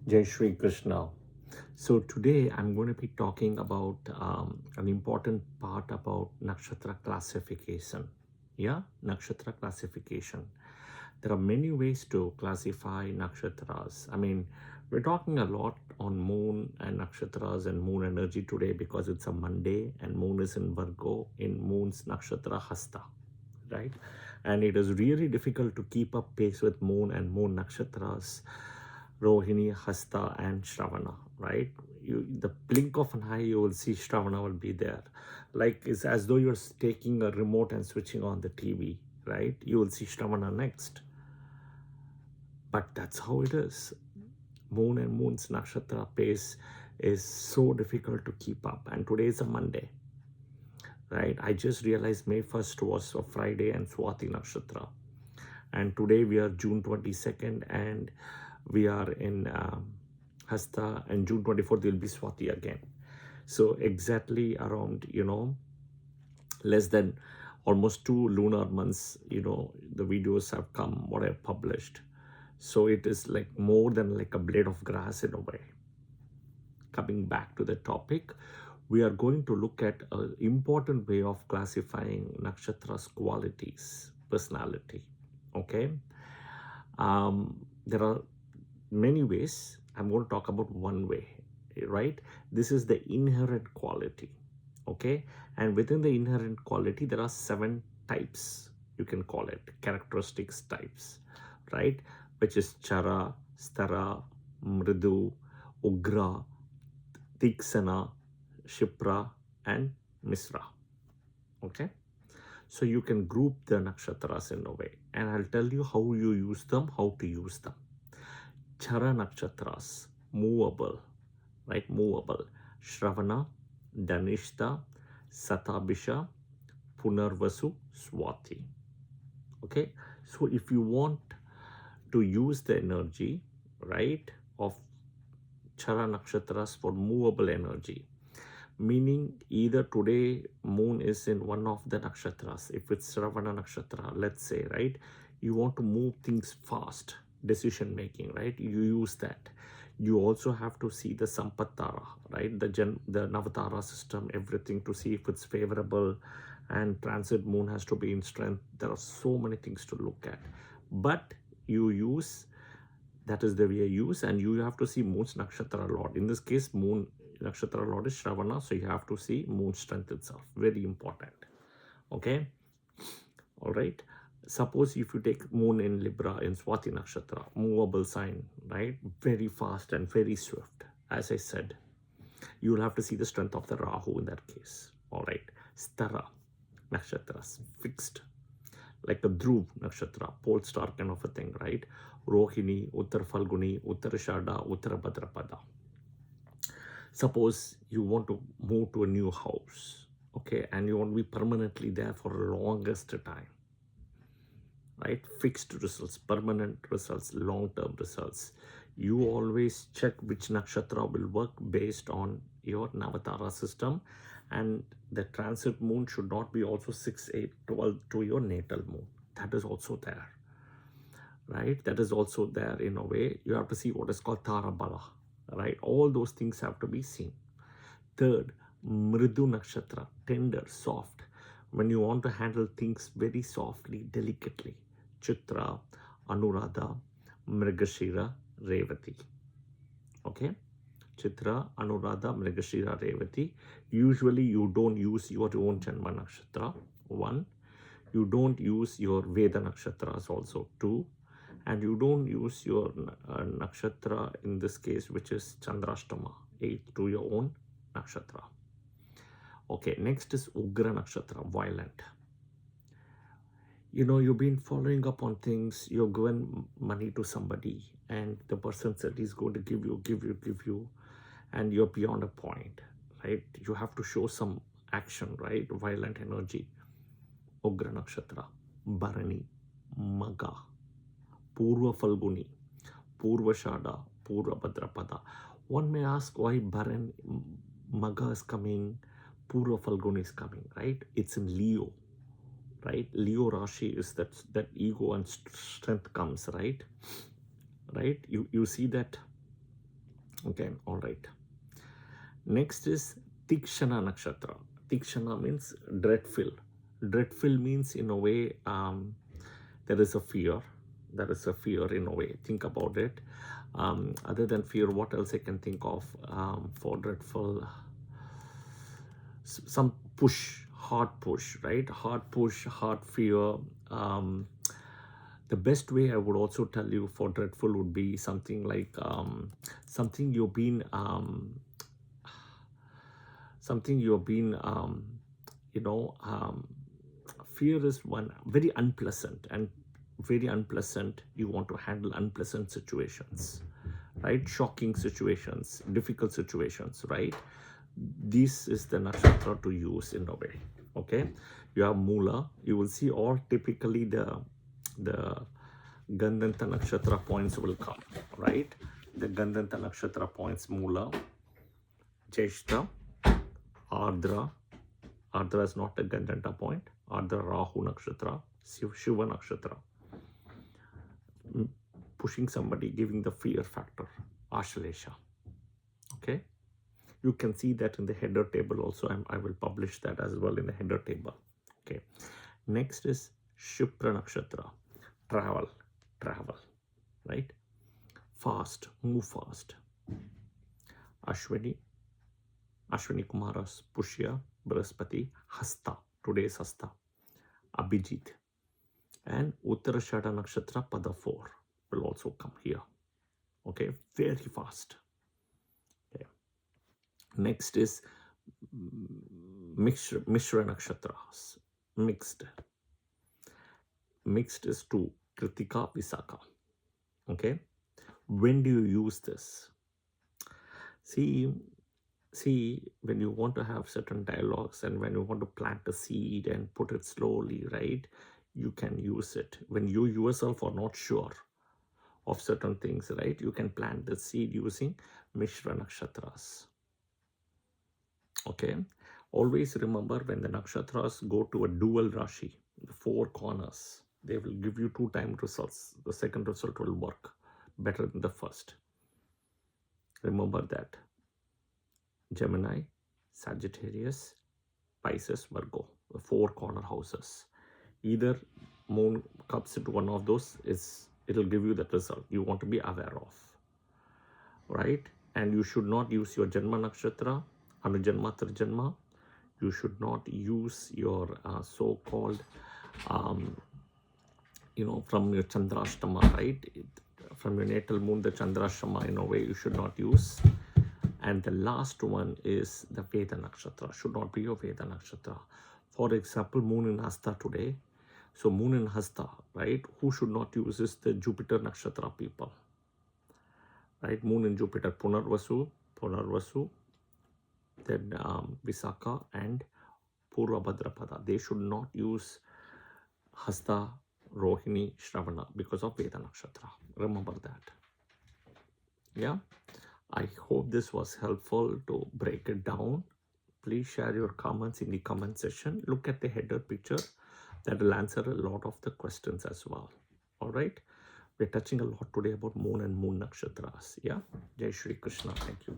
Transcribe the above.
Jai Shri Krishna. So today I'm going to be talking about an important part about Nakshatra classification. Yeah, Nakshatra classification. There are many ways to classify nakshatras. I mean, we're talking a lot on moon and nakshatras and moon energy today because it's a Monday and moon is in Virgo in moon's nakshatra Hasta, right? And it is really difficult to keep up pace with moon and moon nakshatras Rohini, Hasta, and Shravana, right? The blink of an eye, you will see Shravana will be there. Like it's as though you're taking a remote and switching on the TV, right? You will see Shravana next. But that's how it is. Moon and moon's nakshatra pace is so difficult to keep up. And today is a Monday, right? I just realized May 1st was a Friday and Swati nakshatra. And today we are June 22nd and we are in Hasta, and June 24th will be Swati again. So exactly around, less than almost 2 lunar months, the videos have come, what I've published. So it is like more than like a blade of grass in a way. Coming back to the topic, we are going to look at an important way of classifying nakshatra's qualities, personality. Okay. There are many ways. I'm going to talk about one way, right? This is the inherent quality. Okay. And within the inherent quality, there are 7 types, you can call it, characteristics types, right? Which is Chara, Stara, Mridu, Ugra, Tiksana, Shipra, and Misra. Okay. So you can group the nakshatras in a way, and I'll tell you how you use them, how to use them. Chara nakshatras, movable, right? Movable. Shravana, Dhanishta, Satabhisha, Punarvasu, Swati. Okay. So if you want to use the energy, right, of Chara nakshatras for movable energy, meaning either today moon is in one of the nakshatras, if it's Ravana nakshatra, let's say, right, you want to move things fast, decision making, right, you use that. You also have to see the Sampattara, right, the Navatara system, everything, to see if it's favorable, and transit moon has to be in strength. There are so many things to look at, but you use, that is the way I use, and you have to see moon's nakshatra lord. In this case, moon nakshatra lord is Shravana, so you have to see moon strength itself. Very important. Okay. All right. Suppose if you take moon in Libra in Swati nakshatra, movable sign, right? Very fast and very swift. As I said, you will have to see the strength of the Rahu in that case. All right. Stara nakshatras, fixed, like a Dhruv nakshatra, pole star kind of a thing, right? Rohini, Uttar Falguni, Uttarashada, Uttarabhadrapada. Suppose you want to move to a new house, okay, and you want to be permanently there for the longest time, right? Fixed results, permanent results, long-term results. You always check which nakshatra will work based on your Navatara system, and the transit moon should not be also 6, 8, 12 to your natal moon. That is also there, right? That is also there in a way. You have to see what is called Tarabala, right? All those things have to be seen. Third, Mridu nakshatra, tender, soft. When you want to handle things very softly, delicately. Chitra, Anuradha, Mrigashira, Revati. Okay? Chitra, Anuradha, Mrigashira, Revati. Usually you don't use your own Janma nakshatra. 1. You don't use your Veda nakshatras also. 2. And you don't use your nakshatra in this case, which is Chandrashtama, 8, to your own nakshatra. Okay, next is Ugra nakshatra, violent. You've been following up on things, you've given money to somebody, and the person said he's going to give you, and you're beyond a point, right? You have to show some action, right? Violent energy. Ugra nakshatra, Bharani, Maga, Purva Falguni, Purva Shada, Purva Bhadrapada. One may ask why Bharan, Maga is coming, Purva Falguni is coming, right? It's in Leo, right? Leo Rashi is that ego and strength comes, right? Right? You see that Okay, all right. Next is Tikshana Nakshatra. Tikshana means dreadful. Dreadful means, in a way, there is a fear. There is a fear in a way. Think about it. Other than fear, what else I can think of for dreadful? Some push, hard push, right? Hard push, hard fear. The best way I would also tell you for dreadful would be something like something you've been you know, fear is one very unpleasant, and very unpleasant. You want to handle unpleasant situations, right? Shocking situations, difficult situations, right? This is the nakshatra to use in a way. Okay, you have Mula. You will see all typically the Gandanta nakshatra points will come, right? The Gandanta nakshatra points: Mula, Jeshta, Ardra. Ardra is not a Gandanta point. Ardra Rahu nakshatra, Shiva nakshatra. Pushing somebody, giving the fear factor, Ashalesha. Okay, you can see that in the header table also. I will publish that as well in the header table. Okay, next is Shipra nakshatra, travel, right? Fast, move fast. Ashwini Kumaras, Pushya, Brahaspati, Hasta, today's Hasta, Abhijit, and Uttarashada nakshatra, Pada 4 will also come here. Okay, very fast. Okay. Next is Mishra nakshatras, mixed. Mixed is 2, Kritika, Visakha. Okay, when do you use this? See, when you want to have certain dialogues and when you want to plant a seed and put it slowly, right, you can use it. When you yourself are not sure of certain things, right, you can plant the seed using Mishra nakshatras. Okay, always remember, when the nakshatras go to a dual rashi, the 4 corners, they will give you 2 time results. The second result will work better than the first. Remember that. Gemini, Sagittarius, Pisces, Virgo, the 4 corner houses. Either moon comes into one of those, it'll give you that result you want to be aware of, right? And you should not use your Janma Nakshatra, Anujanma, Trijanma. You should not use your so-called, from your Chandrashtama, right? From your natal moon, the Chandrashtama, in a way, you should not use. And the last one is the Veda Nakshatra. Should not be your Veda Nakshatra. For example, moon in Hasta today. So moon in Hasta, right? Who should not use is the Jupiter Nakshatra people. Right? Moon in Jupiter, Punarvasu, then Visakha and Purva Bhadrapada. They should not use Hasta, Rohini, Shravana because of Veda Nakshatra. Remember that. Yeah. I hope this was helpful to break it down. Please share your comments in the comment section. Look at the header picture. That will answer a lot of the questions as well. All right. We're touching a lot today about moon and moon nakshatras. Yeah. Jai Shri Krishna. Thank you.